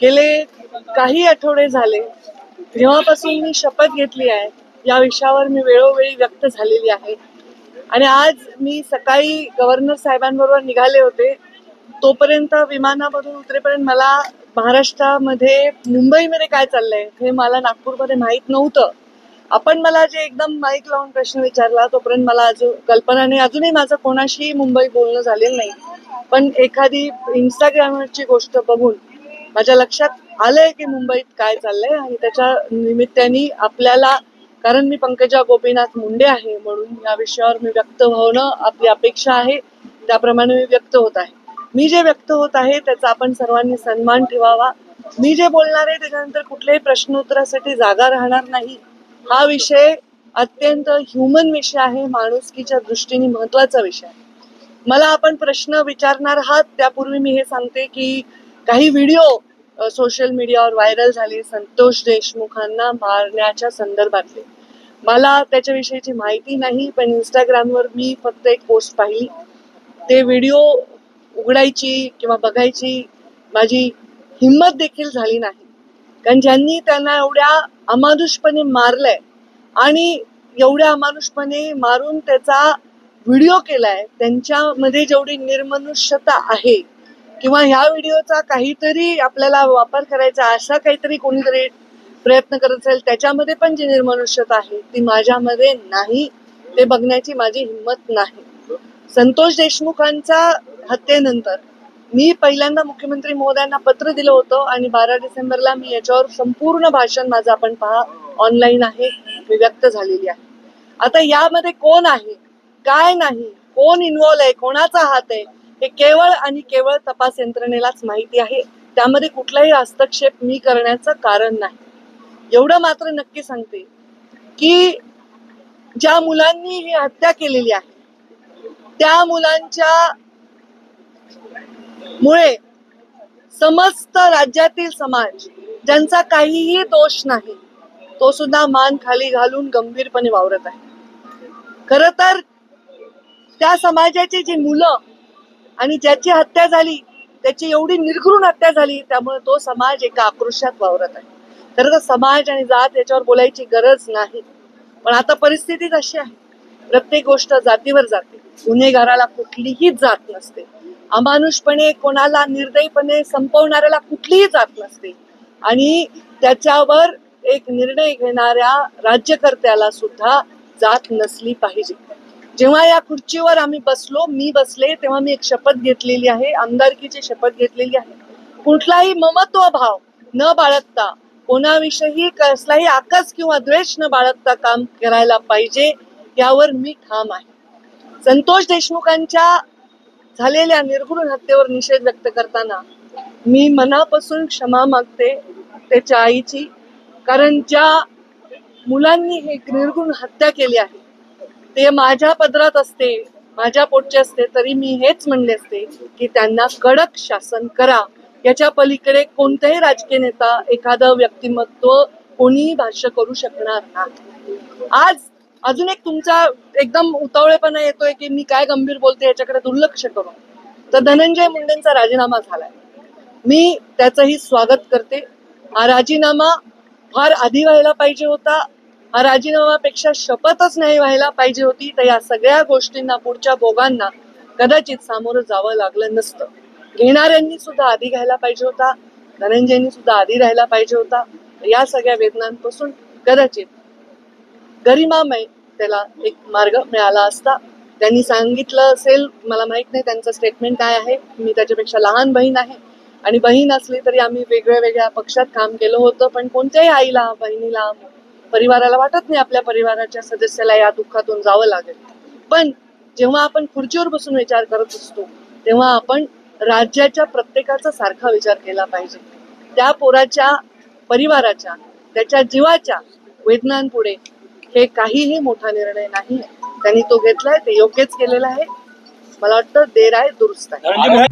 गेले काही आठवडे झाले जेव्हापासून मी शपथ घेतली आहे या विषयावर मी वेळोवेळी व्यक्त झालेली आहे. आणि आज मी सकाळी गव्हर्नर साहेबांबरोबर निघाले होते. तोपर्यंत विमानामधून उतरेपर्यंत मला महाराष्ट्रामध्ये मुंबईमध्ये काय चाललंय हे मला नागपूरमध्ये माहीत नव्हतं. आपण मला जे एकदम माईक लावून प्रश्न विचारला तोपर्यंत मला अजून कल्पना नाही. अजूनही माझं कोणाशी मुंबई बोलणं झालेलं नाही. पण एखादी इंस्टाग्रामवरची गोष्ट बघून माझ्या लक्षात आलंय की मुंबईत काय चाललंय आणि त्याच्या निमित्ताने आपल्याला, कारण मी पंकजा गोपीनाथ मुंडे आहे म्हणून या विषयावर मी व्यक्त होणं आपली अपेक्षा आहे. त्याप्रमाणे मी व्यक्त होत आहे. मी जे व्यक्त होत आहे त्याचा आपण सर्वांनी सन्मान ठेवावा. मी जे बोलणार आहे त्याच्यानंतर कुठल्याही प्रश्नोत्तरासाठी जागा राहणार नाही. हा विषय अत्यंत ह्युमन विषय आहे, माणुसकीच्या दृष्टीने महत्वाचा विषय आहे. मला आपण प्रश्न विचारणार आहात त्यापूर्वी मी हे सांगते की काही व्हिडिओ सोशल मीडियावर व्हायरल झाले संतोष देशमुखांना मारण्याच्या संदर्भातले. मला त्याच्याविषयीची माहिती नाही, पण इंस्टाग्रामवर मी फक्त एक पोस्ट पाहिली. ते व्हिडिओ उघडायची किंवा बघायची माझी हिंमत देखील झाली नाही. कारण ज्यांनी त्यांना एवढ्या अमानुषपणे मारलंय आणि एवढ्या अमानुषपणे मारून त्याचा व्हिडिओ केलाय त्यांच्यामध्ये जेवढी निर्मनुष्यता आहे किंवा ह्या व्हिडिओचा काहीतरी आपल्याला वापर करायचा असा काहीतरी कोणीतरी प्रयत्न करत असेल त्याच्यामध्ये पण जी निर्मनुष्यता आहे ती माझ्यामध्ये नाही. ते बघण्याची माझी हिंमत नाही. संतोष देशमुखांच्या हत्येनंतर मी पहिल्यांदा मुख्यमंत्री महोदयांना पत्र दिलं होतं आणि 12 डिसेंबरला मी याच्यावर संपूर्ण भाषण माझं आपण पहा ऑनलाईन आहे, मी व्यक्त झालेली आहे. आता यामध्ये कोण आहे काय नाही, कोण इन्व्हॉल्व आहे, कोणाचा हात आहे हे केवळ आणि केवळ तपास यंत्रणेलाच माहिती आहे. त्यामध्ये कुठलाही हस्तक्षेप मी करण्याचं कारण नाही. एवढं मात्र नक्की सांगते की ज्या मुलांनी ही हत्या केलेली आहे त्या मुलांच्या मुळे समस्त राज्यातील समाज ज्यांचा काहीही दोष नाही तो सुद्धा मान खाली घालून गंभीरपणे वावरत आहे. खरं तर त्या समाजाची जी मुलं आणि ज्याची हत्या झाली त्याची एवढी निर्घृण हत्या झाली त्यामुळे तो समाज एका आक्रोशात वावरत आहे. खरं तर समाज आणि जात याच्यावर बोलायची गरज नाही, पण आता परिस्थिती अशी आहे प्रत्येक गोष्ट जातीवर जाते. गुन्हेगाराला कुठलीही जात नसते, अमानुषपणे कोणाला निर्दयीपणे संपवणाऱ्याला कुठलीही जात नसते आणि त्याच्यावर एक निर्णय घेणाऱ्या राज्यकर्त्याला सुद्धा जात नसली पाहिजे. जेव्हा या खुर्चीवर आम्ही बसलो, मी बसले तेव्हा मी एक शपथ घेतलेली आहे, आमदारकीची शपथ घेतलेली आहे. कुठलाही ममत्व भाव न बाळगता, कोणाविषयी कसलाही आकस किंवा द्वेष न बाळगता काम करायला पाहिजे यावर मी ठाम आहे. संतोष देशमुखांच्या झालेल्या निर्घृण हत्येवर निषेध व्यक्त करताना मी मनापासून क्षमा मागते त्याच्या आईची. कारण ज्या मुलांनी हे निर्घृण हत्या केली आहे ते माझ्या पदरात असते, माझ्या पोटचे असते तरी मी हेच म्हणले असते की त्यांना कडक शासन करा. याच्या पलीकडे कोणताही राजकीय नेता, एखादं व्यक्तिमत्व कोणीही भाष्य करू शकणार नाही. आज अजून एक तुमचा एकदम उतावळेपणा येतोय की मी काय गंभीर बोलते याच्याकडे दुर्लक्ष करून. तर धनंजय मुंडेंचा राजीनामा झालाय, मी त्याचंही स्वागत करते. हा राजीनामा फार आधी व्हायला पाहिजे होता. हा राजीनामापेक्षा शपथच नाही व्हायला पाहिजे होती. तर या सगळ्या गोष्टींना, पुढच्या भोगांना कदाचित सामोरं जावं लागलं नसतं. घेणाऱ्यांनी सुद्धा आधी घ्यायला पाहिजे होता, धनंजयनी सुद्धा आधी राहायला पाहिजे होता. या सगळ्या वेदनांपासून कदाचित गरिमामय त्याला एक मार्ग मिळाला असता. त्यांनी सांगितलं असेल, मला माहित नाही त्यांचं स्टेटमेंट काय आहे. मी त्याच्यापेक्षा लहान बहीण आहे आणि बहीण असली तरी आम्ही वेगळ्या वेगळ्या पक्षात काम केलं होतं. पण कोणत्याही आईला, बहिणीला, परिवाराला वाटत नाही आपल्या परिवाराच्या सदस्याला या दुःखातून जावं लागेल. पण जेव्हा आपण खुर्चीवर बसून विचार करत असतो तेव्हा आपण राज्याच्या प्रत्येकाचा सारखा विचार केला पाहिजे. त्या पोराच्या परिवाराच्या, त्याच्या जीवाच्या वेदनांपुढे हे काहीही मोठा निर्णय नाही. त्यांनी तो घेतलाय, ते योग्यच केलेला आहे. मला वाटतं देर आहे दुरुस्त आहे.